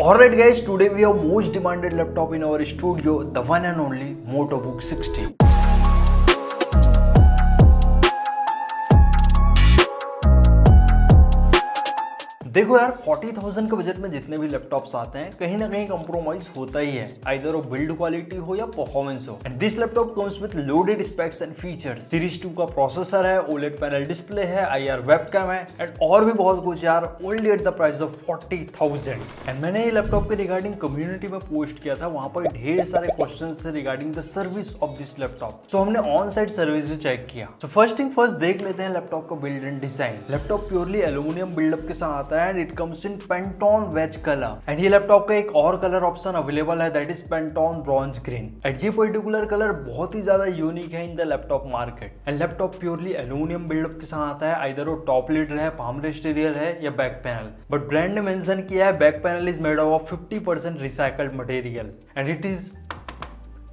Alright guys, today we have most demanded laptop in our studio, the one and only MotoBook 60. देखो यार 40,000 के budget में जितने भी लैपटॉप्स आते हैं कहीं ना कहीं कंप्रोमाइज होता ही है, आइदर वो बिल्ड क्वालिटी हो या परफॉर्मेंस हो। And this laptop comes with loaded specs and features. Series 2 का प्रोसेसर है, ओलेड पैनल डिस्प्ले है, IR वेबकैम है एंड और भी बहुत कुछ यार, only at the price of 40,000। And मैंने ये लैपटॉप के रिगार्डिंग कम्युनिटी में पोस्ट किया था, वहां पर ढेर सारे क्वेश्चन थे regarding the service of this laptop. So हमने ऑन साइट सर्विस चेक किया। सो फर्स्ट थिंग फर्स्ट देख लेते हैं लैपटॉप का build and design. Laptop purely aluminium buildup के साथ आता है and it comes in Pantone wedge colour. And ये लैपटॉप का एक और कलर ऑप्शन अवेलेबल है, that is Pantone bronze green. And ये पर्टिकुलर कलर बहुत ही ज्यादा यूनिक है in the laptop market. And laptop purely aluminium buildup के साथ आता है, आइदर वो टॉप लीडर है, पाम रेस्ट एरियर है या बैक पैनल। बट ब्रांड ने मेंशन किया है back panel is made of 50% recycled material and it is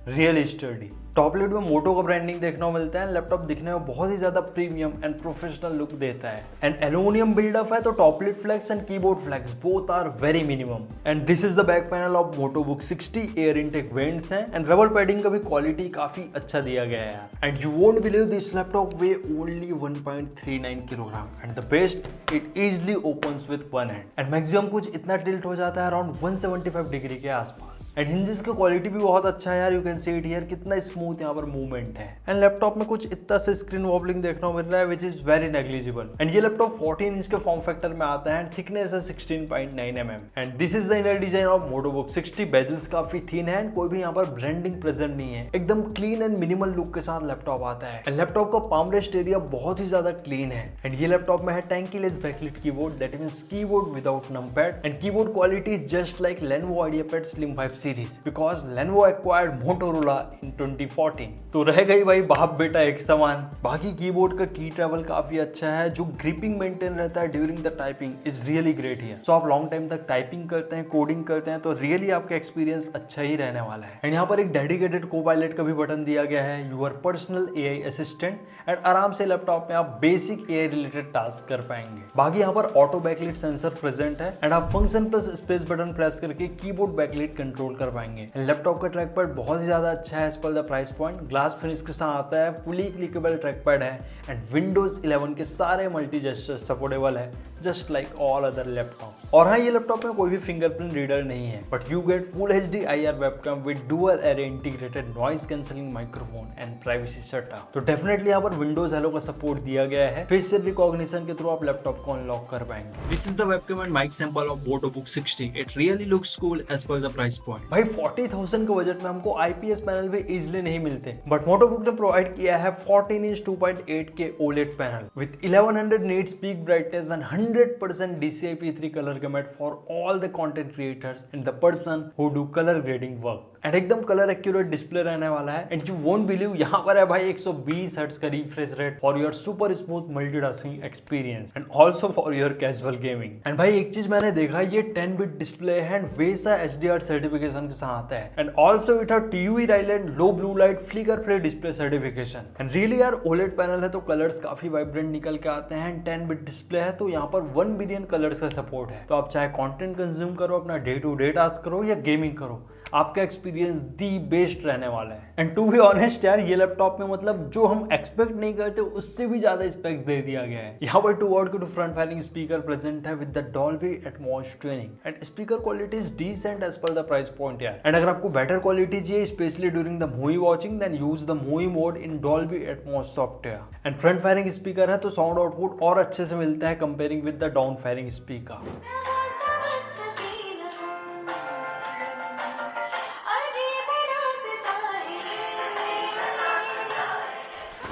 real sturdy. Top lid में मोटो का ब्रांडिंग देखने को मिलता है। लैपटॉप दिखने में बहुत ही ज्यादा प्रीमियम एंड प्रोफेशनल लुक देता है। एंड एल्यूमिनियम बिल्डअप है तो top lid flex and keyboard flex both are very minimum. And this is the back panel of MotoBook 60। Air intake vents हैं एंड रबर पैडिंग का भी quality काफी अच्छा दिया गया है। And you won't believe this laptop weighs only 1.39 kilogram and the best it easily opens with one hand and maximum कुछ इतना टिल्ट हो जाता है अराउंड 175 डिग्री के आसपास। एंड हिंजेस का क्वालिटी भी बहुत अच्छा है यार, you can see it here, कितना स्मूथ यहाँ पर मूवमेंट है। एंड लैपटॉप में कुछ इतना से स्क्रीन वॉबलिंग देखने को मिल रहा है which is very negligible. And ये लैपटॉप 14 इंच के फॉर्म फैक्टर में आता है एंड थिकनेस है 16.9 mm। And this is the inner design of MotoBook 60। Bezels काफी थिन है एंड कोई भी यहाँ पर ब्रांडिंग प्रेजेंट नहीं है, एकदम क्लीन एंड मिनिमल लुक के साथ लैपटॉप आता है। एंड लैपटॉप का पाम रेस्ट एरिया बहुत ही ज्यादा क्लीन है। एंड ये लैपटॉप में है tenkeyless backlit keyboard, that means keyboard without numpad. And keyboard quality just like Lenovo IdeaPad Slim 5 series because Lenovo acquired Motorola in 2014। तो रह गई भाई बाप बेटा एक समान। बाकी कीबोर्ड का की ट्रैवल काफी अच्छा है, जो ग्रिपिंग मेंटेन रहता है during the typing is really great here. So आप लॉन्ग टाइम तक टाइपिंग करते हैं, कोडिंग करते हैं तो रियली आपका एक्सपीरियंस अच्छा ही रहने वाला है। एंड यहाँ पर एक डेडिकेटेड को पायलट का भी बटन दिया गया है, your personal AI assistant. And आराम से लैपटॉप में आप बेसिक AI रिलेटेड टास्क कर पाएंगे। बाकी यहाँ पर ऑटो बैकलिट सेंसर प्रेजेंट है एंड आप function plus space button press करके कीबोर्ड बैकलिट कंट्रोल कर पाएंगे। लैपटॉप का ट्रैक पैड बहुत ही ज्यादा अच्छा है as per the price point. Glass finish के साथ आता है, फुली क्लिकेबल ट्रैक पैड है एंड विंडोज 11 के सारे मल्टी जेस्चर सपोर्टेबल है, just like all other laptop. और हाँ, ये लैपटॉप में कोई भी फिंगरप्रिंट रीडर नहीं है, but you get full HD IR webcam with dual array integrated noise cancelling microphone and privacy setup. तो डेफिनेटली यहाँ पर विंडोज हेलो का सपोर्ट दिया गया है। फेशियल रिकॉग्निशन के थ्रू आप लैपटॉप को अनलॉक कर पाएंगे। This is the webcam and mic sample of MotoBook 60। It really looks cool as per the price point. भाई 40,000 के बजट में हमको IPS पैनल भी इजिली नहीं मिलते, बट MotoBook ने प्रोवाइड किया है 14 inch 2.8K OLED panel with 1100 nits peak brightness and 100% DCI-P3 colour gamete for all the content creators and the person who do colour grading work. And एकदम colour accurate display रहने वाला है। And you won't believe यहाँ पर है भाई 120 hertz का refresh rate for your super smooth multitasking experience and also for your casual gaming. And भाई एक चीज मैंने देखा, ये 10 बिट डिस्प्ले है एंड वैसा HDR सर्टिफिकेशन के साथ आता है। And also it have TUV Ryland low blue light flicker free display certification. And really यार OLED पैनल है तो कलर्स काफी वाइब्रेंट निकल के आते हैं। 10 बिट डिस्प्ले है तो यहाँ पर 1 बिलियन कलर्स का सपोर्ट है। तो आप चाहे कंटेंट कंज्यूम करो, अपना डे टू डे टास्क करो या गेमिंग करो, आपका एक्सपीरियंस दी बेस्ट रहने वाला है। एंड टू बी ऑनेस्ट यार, ये लैपटॉप में मतलब जो हम एक्सपेक्ट नहीं करते उससे भी ज्यादा स्पेक्स दे दिया गया है। यहाँ पर 2 वॉट के 2 फ्रंट फायरिंग स्पीकर प्रेजेंट है with the Dolby Atmos tuning and speaker quality is decent as per the price point यार। एंड अगर आपको बेटर क्वालिटी चाहिए specially during the movie watching, then use the movie mode in Dolby Atmos software. And front firing speaker है तो sound output और अच्छे से मिलता है comparing with the down firing speaker.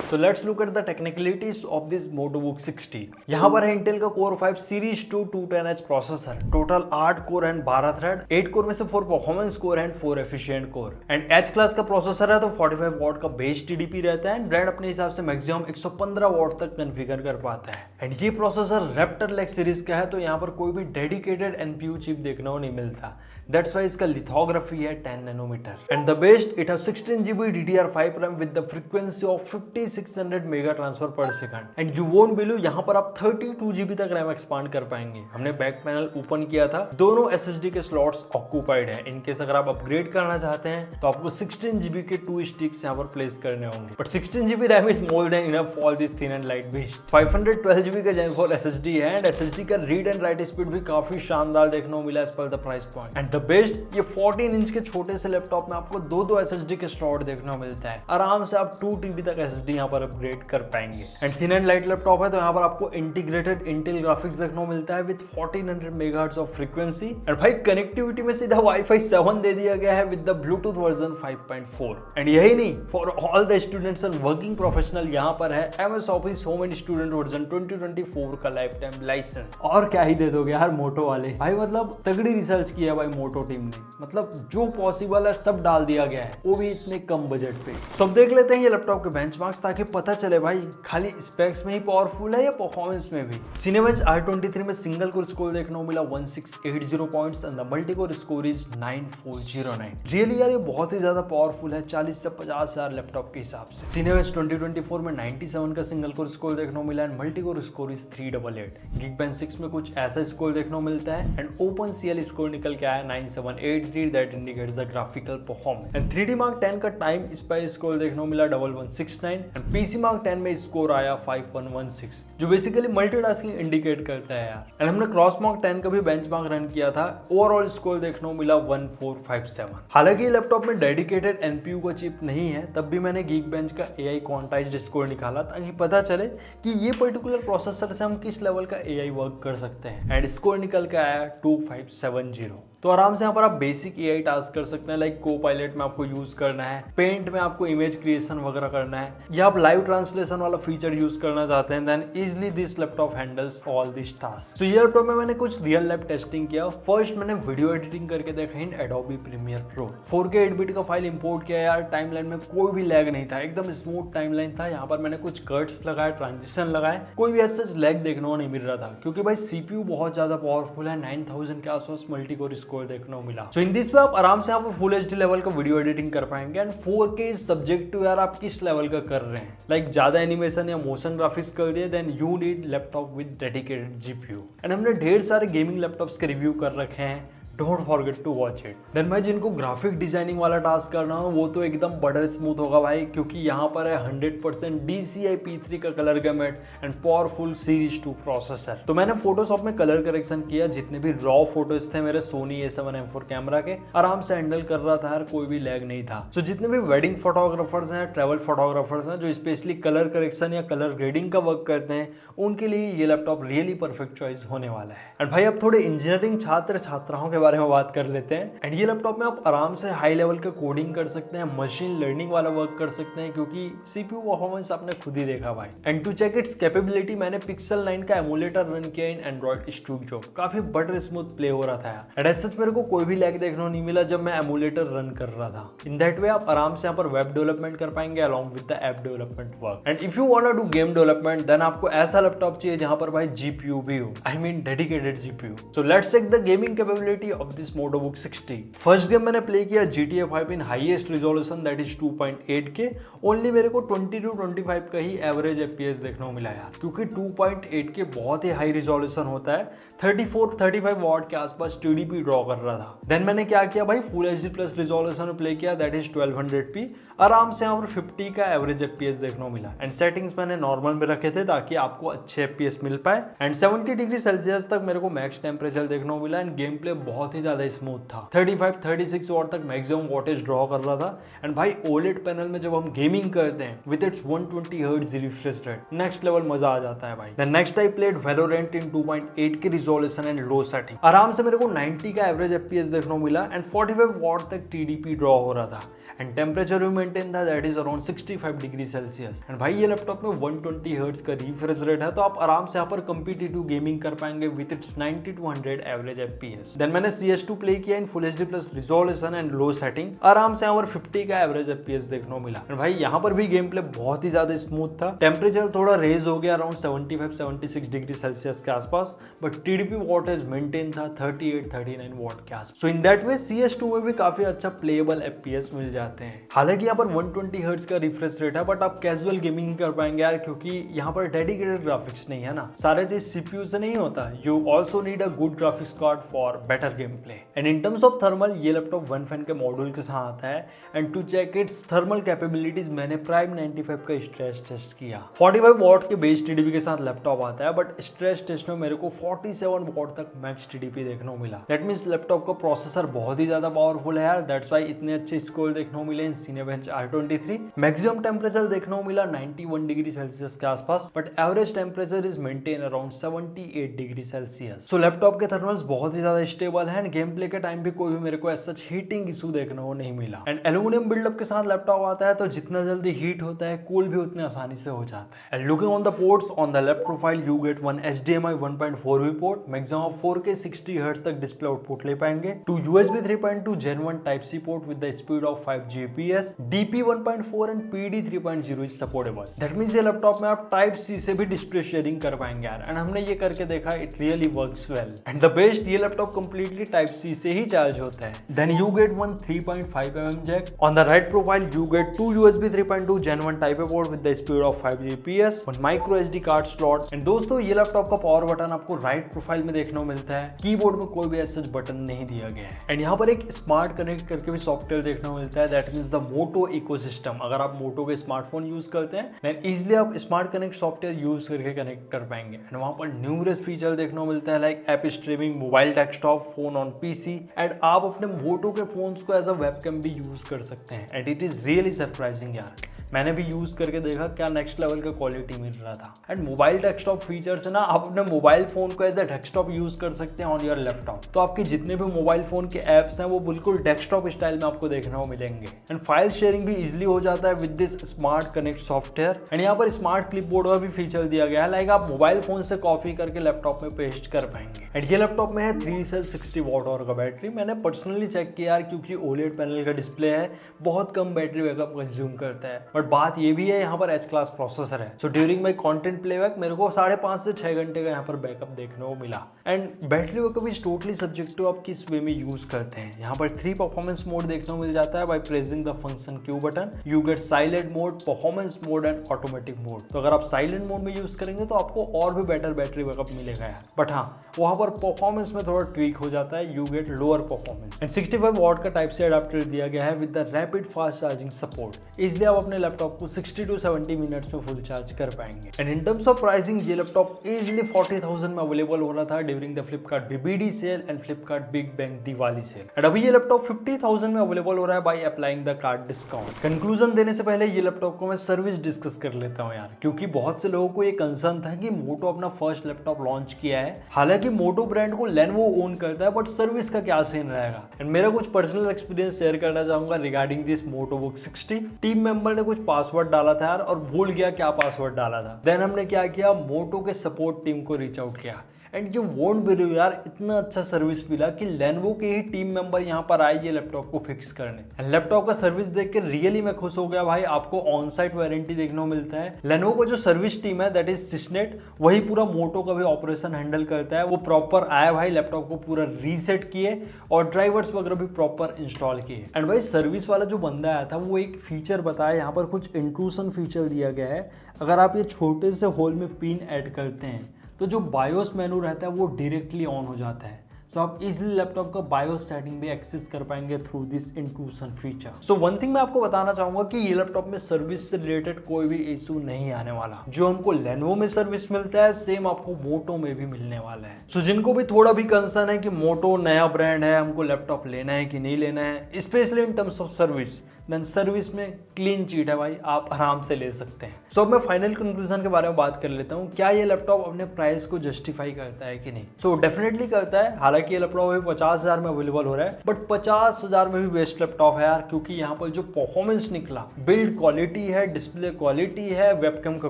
So let's look at the technicalities of this MotoBook 60। यहाँ पर है इंटेल का Core i5 Series 2 210H processor, total 8 core and 12 thread. 8 core में से 4 performance core and 4 efficient core. And H class का processor है तो 45 what का बेस TDP रहता है एंड ब्रांड अपने हिसाब से मैक्सिमम 115 वॉट तक कॉन्फ़िगर कर पाता है। एंड ये प्रोसेसर Raptor Lake सीरीज का है तो यहाँ पर कोई भी डेडिकेटेड NPU चिप देखने को नहीं मिलता, दैट्स वाई इसका लिथोग्राफी है 10 nanometre. And the best it have 16 GB DDR5 RAM with the frequency of 56 600 mega transfer per second. And you won't believe, यहाँ पर आप 32 GB तक रैम एक्सपांड कर पाएंगे। हमने बैक पैनल ओपन किया था, दोनों SSD के स्लॉट्स ऑक्यूपाइड है। इनकेस अगर आप अपग्रेड करना चाहते हैं तो आपको 16 GB के 2 स्टिक्स यहाँ पर प्लेस करने होंगे, but 16 GB RAM is more than enough for this thin and light beast. 512 GB का Gen 4 SSD है एंड SSD का रीड एंड राइट स्पीड भी काफी शानदार देखने को मिला as per the price point. And the best, ये 14 इंच के छोटे से लैपटॉप में आपको दो SSD के स्लॉट देखने को मिलता है। आराम से आप 2 TB तक SSD यहाँ पर अपग्रेड कर पाएंगे। And thin and light laptop है तो यहाँ पर आपको इंटीग्रेटेड इंटेल ग्राफिक्स देखने को मिलता है with 1400 megahertz of frequency. And भाई कनेक्टिविटी में सीधा Wi-Fi 7 दे दिया गया है with the Bluetooth version 5.4। And यही नहीं, for all the students and working professional यहाँ पर है MS office home and student version 2024 का लाइफ टाइम लाइसेंस। और क्या ही दे दोगे यार मोटो वाले भाई, मतलब तगड़ी रिसर्च की है भाई मोटो टीम ने, मतलब जो पॉसिबल है सब डाल दिया गया है, वो भी इतने कम बजट पे। सब देख लेते हैं ये लैपटॉप के बेंचमार्क्स ताकि पता चले भाई खाली स्पेक्स में ही पावरफुल है या परफॉर्मेंस में भी। Cinebench R23 में सिंगल कोर स्कोर देखने को मिला 1680 points and the multi core score is 9409। Really यार ये बहुत ही ज्यादा पावरफुल है 40 से 50 हजार लैपटॉप के हिसाब से। Cinebench 2024 में 97 का सिंगल कोर स्कोर देखने को मिला and multi core score is 388। Geekbench 6 में कुछ ऐसा स्कोर देखने को मिलता है एंड OpenCL स्कोर निकल के आया 9783 that indicates the graphical performance. And 3D Mark 10 का टाइम स्पाई स्कोर देखने को मिला 1169 एंड PC Mark 10 में स्कोर आया 5116 जो बेसिकली मल्टीटास्किंग इंडिकेट करता है यार। एंड हमने क्रॉस मार्क 10 का भी बेंचमार्क रन किया था, ओवरऑल स्कोर देखने को मिला 1457। हालांकि लैपटॉप में डेडिकेटेड NPU का चिप नहीं है, तब भी मैंने Geekbench का AI क्वांटाइज्ड स्कोर निकाला ताकि पता चले कि ये पर्टिकुलर प्रोसेसर से हम किस लेवल का AI वर्क कर सकते हैं। एंड स्कोर निकल के आया 2570। तो आराम से यहाँ पर आप बेसिक AI टास्क कर सकते हैं, लाइक Copilot में आपको यूज करना है, पेंट में आपको इमेज क्रिएशन वगैरह करना है, या आप लाइव ट्रांसलेशन वाला फीचर यूज करना चाहते हैं, then easily this laptop handles all this task. तो ये लैपटॉप में मैंने कुछ रियल लाइफ टेस्टिंग किया। फर्स्ट मैंने वीडियो एडिटिंग करके देखा इन Adobe Premiere Pro। 4K 8-bit का फाइल इंपोर्ट किया यार, टाइमलाइन में कोई भी लैग नहीं था, एकदम स्मूथ टाइमलाइन था। यहाँ पर मैंने कुछ कट्स लगाए, ट्रांजिशन लगाए, कोई भी ऐसा लैग देखने को नहीं मिल रहा था क्योंकि भाई CPU बहुत ज्यादा पावरफुल है, 9000 के आसपास मल्टी कोर स्कोर देखने को मिला। सो इन दिस वे आप आराम से यहाँ पर फुल HD लेवल का वीडियो एडिटिंग कर पाएंगे। And 4K is subject to यार आप किस लेवल का कर रहे हैं, लाइक ज्यादा एनिमेशन या मोशन ग्राफिक्स कर दिए then you need laptop with dedicated GPU। And हमने ढेर सारे गेमिंग लैपटॉप्स के रिव्यू कर रखे हैं, don't forget to watch it. Then भाई जिनको ग्राफिक डिजाइनिंग वाला टास्क करना हो वो तो एकदम बटर स्मूथ होगा भाई, क्योंकि यहाँ पर है 100% DCI P3 का colour gamete and powerful series 2 processor. तो मैंने फोटोशॉप में कलर करेक्शन किया, जितने भी रॉ फोटोज थे मेरे Sony A7M4 कैमरा के आराम से हैंडल कर रहा था यार, कोई भी लैग नहीं था। सो जितने भी वेडिंग फोटोग्राफर्स हैं, ट्रैवल फोटोग्राफर्स हैं जो स्पेशली कलर करेक्शन या कलर ग्रेडिंग का वर्क करते हैं, उनके लिए ये लैपटॉप रियली परफेक्ट चॉइस होने वाला है। एंड भाई अब थोड़े इंजीनियरिंग छात्र छात्राओं के बारे में बात कर लेते हैं। एंड ये लैपटॉप में आप आराम से हाई लेवल का कोडिंग कर सकते हैं, मशीन लर्निंग वाला वर्क कर सकते हैं, क्योंकि CPU परफॉर्मेंस आपने खुद ही देखा भाई। And to check its capability मैंने Pixel 9 का एमुलेटर रन किया इन Android Studio, काफी बटर स्मूथ प्ले हो रहा था यार। एंड एज सच मेरे को कोई भी लैग देखने को नहीं मिला जब मैं एमुलेटर रन कर रहा था। इन दैट वे आप आराम से यहाँ पर वेब डेवलपमेंट कर पाएंगे along with the app development work. And if you want to do game development then आपको ऐसा लैपटॉप चाहिए जहां पर भाई GPU भी हो, I mean dedicated GPU। So let's check the gaming capability of this MotoBook 60। First game मैंने play किया GTA 5 in highest resolution that is 2.8K। Only मेरे को 20 to 25 का ही एवरेज FPS देखने को मिला यार, क्योंकि 2.8K बहुत ही हाई रिजोल्यूशन होता है। 34-35 वॉट के आसपास TDP ड्रॉ कर रहा था। देन मैंने क्या किया भाई, फुल HD प्लस रिजोल्यूशन में प्ले किया दैट इज 1200p। आराम से यहाँ पर 50 का एवरेज FPS देखने को मिला। एंड सेटिंग्स मैंने नॉर्मल में रखे थे ताकि आपको अच्छे FPS मिल पाए। एंड 70 डिग्री सेल्सियस तक मेरे को मैक्स टेम्परेचर देखने को मिला। एंड गेम प्ले बहुत ही ज्यादा स्मूथ था, 35-36 वॉट तक मैक्सिमम वॉटेज ड्रॉ कर रहा था। एंड भाई OLED पैनल में जब हम गेमिंग करते हैं with its 120 hertz refresh rate, next level मजा आ जाता है भाई। Then next I played Valorant in 2.8K resolution and low setting. आराम से मेरे को 90 का एवरेज FPS देखने को मिला एंड 45 वॉट तक TDP ड्रॉ हो रहा था। एंड टेम्परेचर भी मेंटेन था that is around 65 degree Celsius. And भाई ये लैपटॉप में 120 हर्ट्ज का रिफ्रेश रेट है, तो आप आराम से यहाँ पर कम्पिटिटिव गेमिंग कर पाएंगे with its 90 to 100 average FPS। देन मैंने CS2 प्ले किया in full HD plus resolution and low setting. आराम से यहाँ पर 50 का एवरेज FPS देखने को मिला। एंड भाई यहाँ पर भी गेम प्ले बहुत ही ज्यादा स्मूथ था। टेम्परेचर थोड़ा रेज हो गया अराउंड 75-76 डिग्री सेल्सियस के आसपास, बट TDP वॉटेज मेंटेन था 38-39 वॉट के आसपास। सो इन दैट वे CS2 में भी काफी अच्छा प्लेएबल FPS मिल जाते हैं। हालांकि यहाँ यहाँ पर 120 हर्ट्ज का रिफ्रेश रेट है, बट आप कैजुअल गेमिंग ही कर पाएंगे यार, क्योंकि यहाँ पर डेडिकेटेड ग्राफिक्स नहीं है ना, सारे चीज सीपीयू से नहीं होता। You also need a good graphics card for better game play. And in terms of thermal, ये लैपटॉप वन फैन के मॉड्यूल के साथ आता है। And to check its thermal capabilities, मैंने प्राइम 95 का स्ट्रेस टेस्ट किया। 45 वॉट के बेस टीडीपी के साथ लैपटॉप आता है, बट स्ट्रेस टेस्ट में मेरे को 47 वॉट तक मैक्स टीडीपी देखने को मिला। दैट मींस लैपटॉप का प्रोसेसर बहुत ही ज्यादा पावरफुल है यार, दैट्स व्हाई इतने अच्छे स्कोर देखने को मिले इन Cinebench R23। मैक्सिमम टेम्परेचर देखने को मिला 91 डिग्री सेल्सियस के आसपास, but average temperature is maintain around 78 degree Celsius. So laptop के थर्मल्स बहुत ही ज्यादा स्टेबल है एंड गेम प्ले के टाइम भी कोई भी मेरे को एज सच हीटिंग इशू देखने को नहीं मिला। एंड एल्यूमिनियम बिल्डअप के साथ लैपटॉप आता है, तो जितना जल्दी हीट होता है, कूल भी उतने आसानी से हो जाता है। And looking on the ports on the left profile, you get one HDMI 1.4V port, maximum आप 4K 60 हर्ट्ज तक डिस्प्ले आउटपुट ले पाएंगे। Two USB 3.2 Gen 1 Type-C port with the speed of 5 Gbps, DP 1.4 एंड PD 3.0 is supportable. That means ये laptop में आप Type-C से भी डिस्प्ले शेयरिंग कर पाएंगे यार, एंड हमने ये करके देखा, it really works well. And the best, ये लैपटॉप कंप्लीटली Type-C से ही चार्ज होता है। Then you get one 3.5mm jack. On the right profile you get two USB 3.2 Gen 1 Type-A port with the speed of 5 Gbps, one micro SD card slot. And दोस्तों, ये laptop का power button आपको right profile में देखने को मिलता है, keyboard में कोई भी ऐसा बटन नहीं दिया गया है। एंड यहाँ पर एक स्मार्ट कनेक्ट करके भी सॉफ्टवेयर देखने को मिलता है, that means the Moto ecosystem. अगर आप मोटो के स्मार्टफोन यूज करते हैं, देन इजीली आप स्मार्ट कनेक्ट सॉफ्टवेयर यूज करके कनेक्ट कर पाएंगे। एंड वहाँ पर न्यूमरस फीचर देखने को मिलता है, like app streaming, mobile desktop, phone on PC, and आप अपने मोटो के फोन्स को एज अ वेबकैम भी यूज कर सकते हैं। And it is really surprising यार, मैंने भी यूज करके देखा, क्या नेक्स्ट लेवल का क्वालिटी मिल रहा था। एंड मोबाइल डेस्कटॉप फीचर से ना, आप अपने मोबाइल फोन को एज अ डेस्कटॉप यूज कर सकते हैं ऑन योर लैपटॉप। तो आपके जितने भी मोबाइल फोन के एप्स हैं, वो बिल्कुल डेस्कटॉप स्टाइल में आपको देखने को मिलेंगे। एंड फाइल शेयरिंग भी इजिली हो जाता है with this smart connect software. And यहाँ पर स्मार्ट क्लिपबोर्ड का भी फीचर दिया गया है, लाइक आप मोबाइल फोन से कॉपी करके लैपटॉप में पेस्ट कर पाएंगे। एंड ये लैपटॉप में है 3 सेल 60 वॉट आवर का बैटरी। मैंने पर्सनली चेक किया यार, क्योंकि OLED पैनल का डिस्प्ले है, बहुत कम बैटरी बैकअप कंज्यूम करता है। बट बात ये भी है, यहाँ पर H क्लास प्रोसेसर है, so during my content playback मेरे को 5.5 से 6 घंटे का यहाँ पर बैकअप देखने को मिला। And battery backup is totally subjective, आप किस वे में यूज करते हैं। यहाँ पर 3 परफॉर्मेंस मोड देखने को मिल जाता है by pressing the function Q button. You get silent mode, performance mode and automatic mode. तो अगर आप साइलेंट मोड में यूज करेंगे तो आपको और भी बेटर बैटरी बैकअप मिलेगा यार। बट हाँ, वहाँ पर परफॉर्मेंस में थोड़ा ट्वीक हो जाता है, you get lower performance. And 65 watt का Type-C अडाप्टर दिया गया है with the rapid fast charging support. इसलिए आप अपने लैपटॉप को 60 to 70 मिनट्स में फुल चार्ज कर पाएंगे। And in terms of pricing, ये लैपटॉप इजीली 40,000 में अवेलेबल हो रहा था during the Flipkart BBD sale and Flipkart big bang Diwali sale. And अभी ये लैपटॉप 50,000 में अवेलेबल हो रहा है by applying the card discount. Conclusion देने से पहले ये लैपटॉप को मैं सर्विस डिस्कस कर लेता हूँ यार, क्योंकि बहुत से लोगों को ये कंसर्न था कि मोटो अपना फर्स्ट लैपटॉप लॉन्च किया है। हालांकि मोटो ब्रांड को लेनोवो ओन करता है, बट सर्विस का क्या सीन रहेगा। एंड मेरा कुछ पर्सनल एक्सपीरियंस शेयर करना चाहूंगा रिगार्डिंग दिस मोटोबुक 60। टीम मेंबर ने कुछ पासवर्ड डाला था यार, और भूल गया क्या पासवर्ड डाला था। देन हमने क्या किया, मोटो के सपोर्ट टीम को रीच आउट किया। एंड यू वोंट बिलीव यार, इतना अच्छा सर्विस मिला कि लेनोवो के ही टीम मेंबर यहाँ पर आए ये लैपटॉप को फिक्स करने। लैपटॉप का सर्विस देख के रियली मैं खुश हो गया भाई। आपको ऑन साइट वारंटी देखने को मिलता है। लेनोवो का जो सर्विस टीम है दैट इज सिस्नेट, वही पूरा मोटो का भी ऑपरेशन हैंडल करता है। वो प्रॉपर आया भाई, लैपटॉप को पूरा रीसेट किए और ड्राइवर्स वगैरह भी प्रॉपर इंस्टॉल किए। एंड भाई सर्विस वाला जो बंदा आया था, वो एक फीचर बताया, यहाँ पर कुछ इंट्रूशन फीचर दिया गया है। अगर आप ये छोटे से होल में पिन ऐड करते हैं तो जो बायोस मेनू रहता है वो डायरेक्टली ऑन हो जाता है। सो आप इजीली लैपटॉप का बायोस सेटिंग भी एक्सेस कर पाएंगे through this intrusion feature. So one thing मैं आपको बताना चाहूंगा कि ये लैपटॉप में सर्विस से रिलेटेड कोई भी इशू नहीं आने वाला। जो हमको लेनोवो में सर्विस मिलता है, सेम आपको मोटो में भी मिलने वाला है। सो जिनको भी थोड़ा भी कंसर्न है कि मोटो नया ब्रांड है, हमको लैपटॉप लेना है कि नहीं लेना है, specially in terms of service, then service में क्लीन चीट है भाई, आप आराम से ले सकते हैं। सो अब मैं फाइनल कंक्लूजन के बारे में बात कर लेता हूँ। क्या ये लैपटॉप अपने प्राइस को जस्टिफाई करता है कि नहीं? सो डेफिनेटली करता है। हालांकि ये लैपटॉप अभी 50,000 में अवेलेबल हो रहा है, बट 50,000 में भी बेस्ट लैपटॉप है यार, क्योंकि यहाँ पर जो परफॉर्मेंस निकला, बिल्ड क्वालिटी है, डिस्प्ले क्वालिटी है, वेबकैम का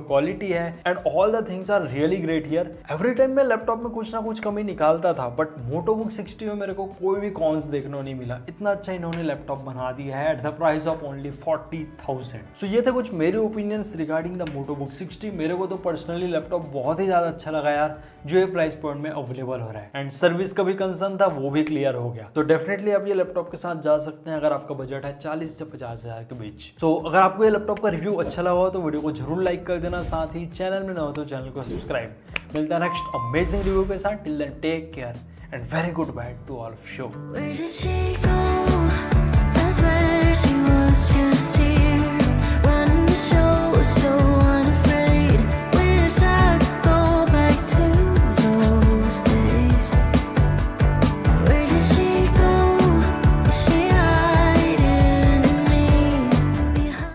क्वालिटी है, and all the things are really great here. Every time मैं लैपटॉप में कुछ ना कुछ कमी निकालता था, बट मोटोबुक 60 में मेरे को कोई भी कॉन्स देखने को नहीं मिला। इतना अच्छा इन्होंने लैपटॉप बना दिया है at the price price of only 40,000। सो ये थे कुछ मेरे ओपिनियंस रिगार्डिंग द मोटोबुक 60। मेरे को तो पर्सनली लैपटॉप बहुत ही ज्यादा अच्छा लगा यार, जो ये प्राइस पॉइंट में अवेलेबल हो रहा है। एंड सर्विस का भी कंसर्न था, वो भी क्लियर हो गया। तो डेफिनेटली आप ये लैपटॉप के साथ जा सकते हैं अगर आपका बजट है 40 से 50,000 के बीच। सो अगर आपको ये लैपटॉप का रिव्यू अच्छा लगा हो तो वीडियो को जरूर लाइक कर देना, साथ ही चैनल में न हो तो चैनल को सब्सक्राइब। मिलता है नेक्स्ट अमेजिंग रिव्यू के साथ। Till then take care and very good bye to all of you.